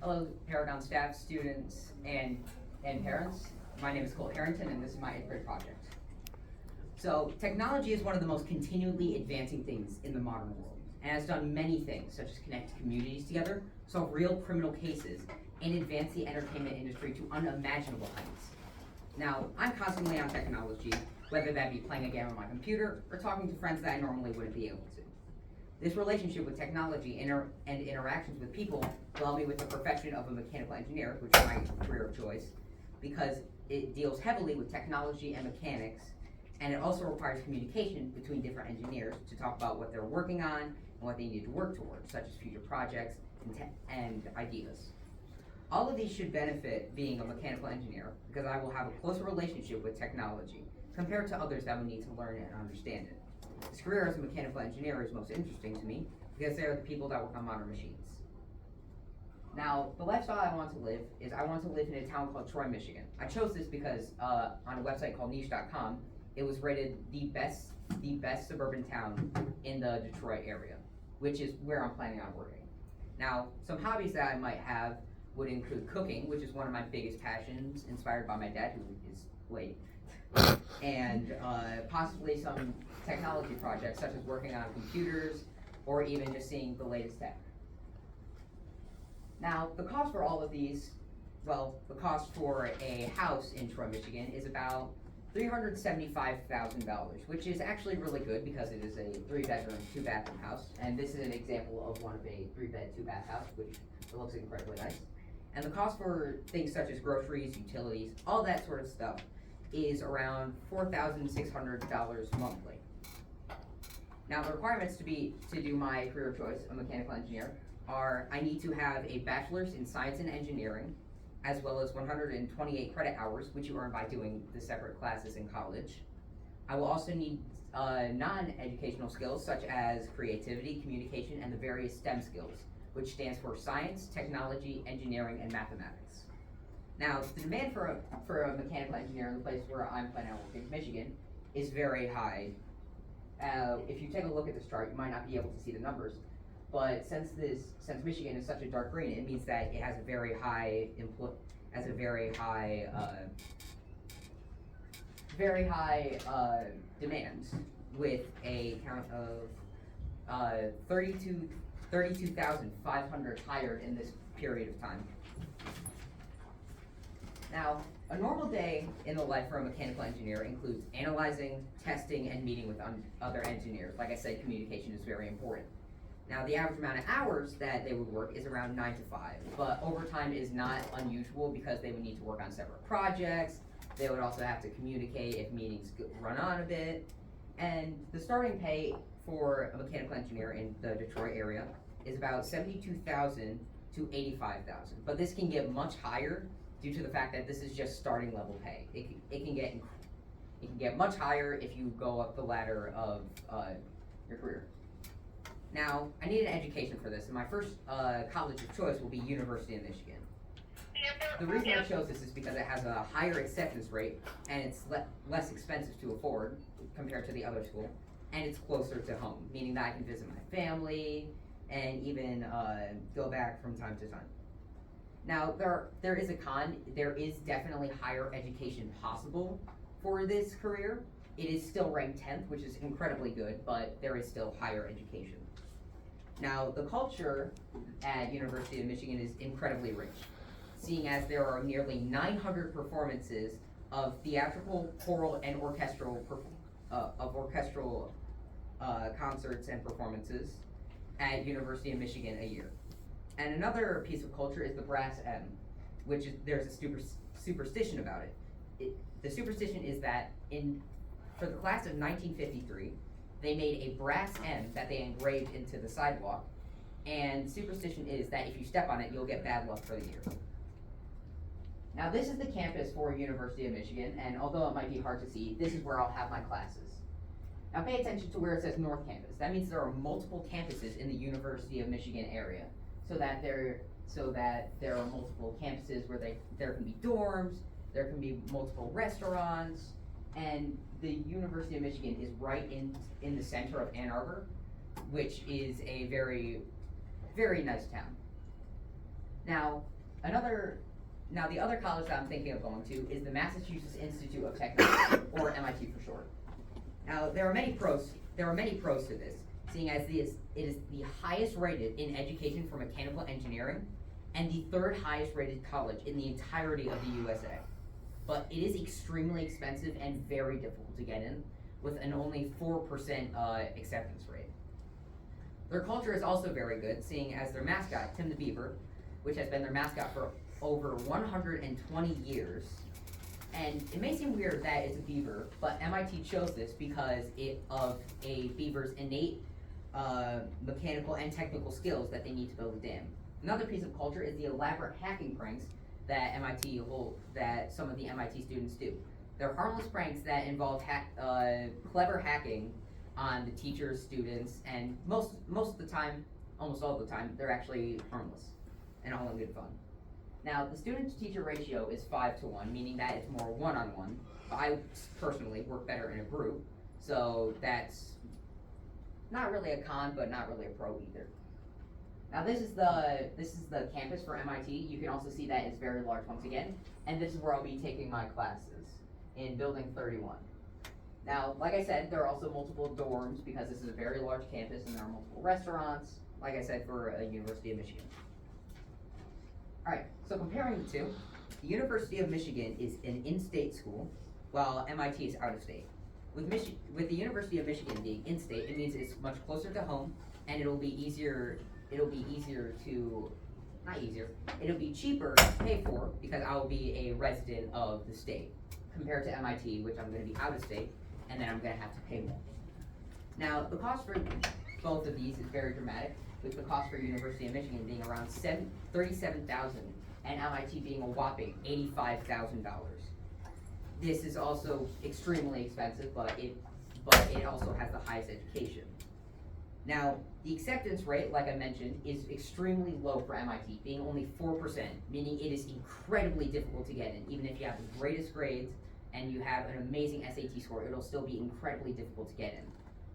Hello, Paragon staff, students, and parents. My name is Cole Harrington, and this is my 8th grade project. So, technology is one of the most continually advancing things in the modern world, and has done many things, such as connect communities together, solve real criminal cases, and advance the entertainment industry to unimaginable heights. Now, I'm constantly on technology, whether that be playing a game on my computer or talking to friends that I normally wouldn't be able to. This relationship with technology and interactions with people allow me with the profession of a mechanical engineer, which is my career of choice, because it deals heavily with technology and mechanics, and it also requires communication between different engineers to talk about what they're working on and what they need to work towards, such as future projects and ideas. All of these should benefit being a mechanical engineer because I will have a closer relationship with technology compared to others that will need to learn and understand it. This career as a mechanical engineer is most interesting to me because they are the people that work on modern machines. Now, the lifestyle I want to live is I want to live in a town called Troy, Michigan. I chose this because on a website called niche.com, it was rated the best suburban town in the Detroit area, which is where I'm planning on working. Now, some hobbies that I might have would include cooking, which is one of my biggest passions, inspired by my dad, who is late, and possibly some technology projects, such as working on computers, or even just seeing the latest tech. Now, the cost for all of these, well, the cost for a house in Troy, Michigan is about $375,000, which is actually really good because it is a 3-bedroom, 2-bathroom house. And this is an example of one of a 3-bed, 2-bath house, which looks incredibly nice. And the cost for things such as groceries, utilities, all that sort of stuff is around $4,600 monthly. Now, the requirements to do my career of choice, a mechanical engineer, are I need to have a bachelor's in science and engineering, as well as 128 credit hours, which you earn by doing the separate classes in college. I will also need non-educational skills such as creativity, communication, and the various STEM skills, which stands for science, technology, engineering, and mathematics. Now, the demand for a mechanical engineer in the place where I'm planning on working, Michigan, is very high. If you take a look at this chart, you might not be able to see the numbers, but since Michigan is such a dark green, it means that it has a very high demand, with a count of 32,500 hired in this period of time. Now, a normal day in the life for a mechanical engineer includes analyzing, testing, and meeting with other engineers. Like I said, communication is very important. Now, the average amount of hours that they would work is around 9 to 5, but overtime is not unusual because they would need to work on separate projects. They would also have to communicate if meetings run on a bit. And the starting pay for a mechanical engineer in the Detroit area is about $72,000 to $85,000, but this can get much higher due to the fact that this is just starting level pay. It can get much higher if you go up the ladder of your career. Now, I need an education for this, and my first college of choice will be University of Michigan. The reason I chose this is because it has a higher acceptance rate, and it's less expensive to afford compared to the other school, and it's closer to home, meaning that I can visit my family and even go back from time to time. Now, there is a con. There is definitely higher education possible for this career. It is still ranked 10th, which is incredibly good, but there is still higher education. Now, the culture at University of Michigan is incredibly rich, seeing as there are nearly 900 performances of theatrical, choral, and orchestral concerts and performances at University of Michigan a year. And another piece of culture is the brass M, which is, there's a superstition about it. The superstition is that for the class of 1953, they made a brass M that they engraved into the sidewalk, and superstition is that if you step on it, you'll get bad luck for the year. Now, this is the campus for University of Michigan, and although it might be hard to see, this is where I'll have my classes. Now, pay attention to where it says North Campus. That means there are multiple campuses in the University of Michigan area, so that there are multiple campuses where there can be dorms, there can be multiple restaurants, and the University of Michigan is right in the center of Ann Arbor, which is a very, very nice town. Now, the other college that I'm thinking of going to is the Massachusetts Institute of Technology, or MIT for short. Now, there are many pros to this, seeing as it is the highest rated in education for mechanical engineering and the third highest rated college in the entirety of the USA. But it is extremely expensive and very difficult to get in, with an only 4% acceptance rate. Their culture is also very good, seeing as their mascot, Tim the Beaver, which has been their mascot for over 120 years. And it may seem weird that it's a beaver, but MIT chose this because of a beaver's innate mechanical and technical skills that they need to build a dam. Another piece of culture is the elaborate hacking pranks that that some of the MIT students do. They're harmless pranks that involve clever hacking on the teachers, students, and most of the time, almost all the time, they're actually harmless and all in good fun. Now, the student-to-teacher ratio is 5-to-1, meaning that it's more one-on-one. I personally work better in a group, so that's not really a con, but not really a pro either. Now, this is the campus for MIT. You can also see that it's very large once again, and this is where I'll be taking my classes in Building 31. Now, like I said, there are also multiple dorms because this is a very large campus, and there are multiple restaurants, like I said, for a University of Michigan. Alright, so comparing the two, the University of Michigan is an in-state school, while MIT is out-of-state. With the University of Michigan being in-state, it means it's much closer to home, and it'll be cheaper to pay for because I will be a resident of the state, compared to MIT, which I'm going to be out-of-state, and then I'm going to have to pay more. Now, the cost for both of these is very dramatic, with the cost for University of Michigan being around $37,000 and MIT being a whopping $85,000. This is also extremely expensive, but it also has the highest education. Now, the acceptance rate, like I mentioned, is extremely low for MIT, being only 4%, meaning it is incredibly difficult to get in. Even if you have the greatest grades and you have an amazing SAT score, it'll still be incredibly difficult to get in.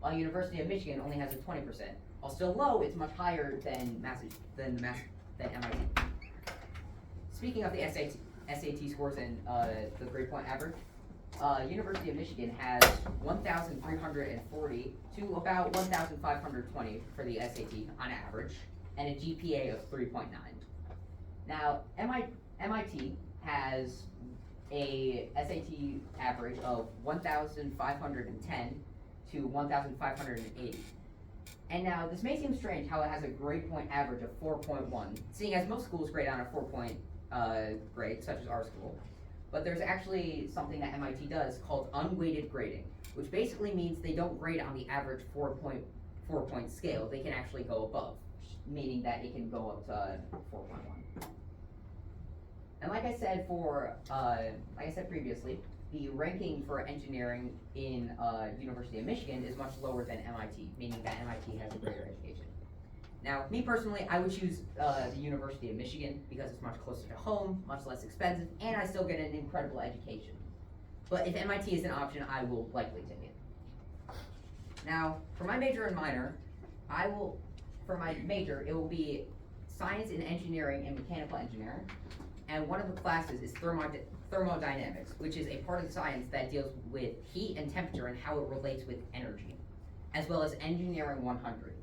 While University of Michigan only has a 20%. While still low, it's much higher than MIT. Speaking of the SAT scores and the grade point average, University of Michigan has 1,340 to about 1,520 for the SAT on average, and a GPA of 3.9. Now, MIT has a SAT average of 1,510 to 1,580. And now, this may seem strange how it has a grade point average of 4.1, seeing as most schools grade on a 4-point grade, such as our school. But there's actually something that MIT does called unweighted grading, which basically means they don't grade on the average 4-point scale. They can actually go above, meaning that it can go up to 4.1. And like I said previously, the ranking for engineering in University of Michigan is much lower than MIT, meaning that MIT has a greater education. Now, me personally, I would choose the University of Michigan because it's much closer to home, much less expensive, and I still get an incredible education. But if MIT is an option, I will likely take it. Now, for my major and minor, it will be science and engineering and mechanical engineering, and one of the classes is thermodynamics, which is a part of the science that deals with heat and temperature and how it relates with energy, as well as Engineering 100.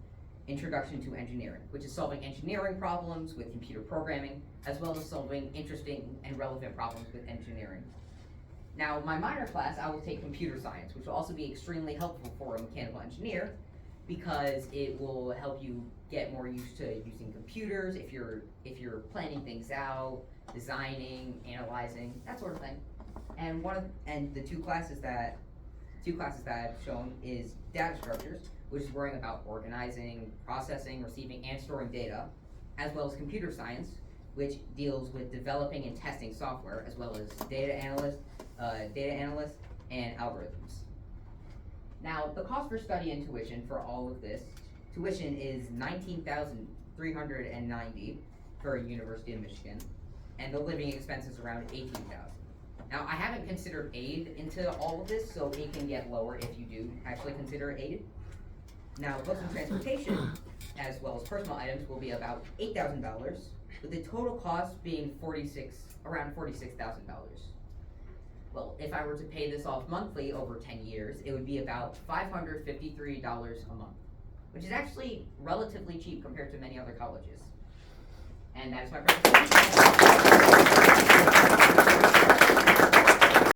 Introduction to Engineering, which is solving engineering problems with computer programming, as well as solving interesting and relevant problems with engineering. Now, my minor class, I will take computer science, which will also be extremely helpful for a mechanical engineer because it will help you get more used to using computers if you're planning things out, designing, analyzing, that sort of thing. And the two classes that I've shown is data structures, which is worrying about organizing, processing, receiving, and storing data, as well as computer science, which deals with developing and testing software, as well as data analysts, and algorithms. Now, the cost for study and tuition for all of this, tuition is $19,390 for University of Michigan, and the living expenses around $18,000. Now, I haven't considered aid into all of this, so it can get lower if you do actually consider aid. Now, books and transportation, as well as personal items, will be about $8,000, with the total cost being around $46,000. Well, if I were to pay this off monthly over 10 years, it would be about $553 a month, which is actually relatively cheap compared to many other colleges. And that is my presentation.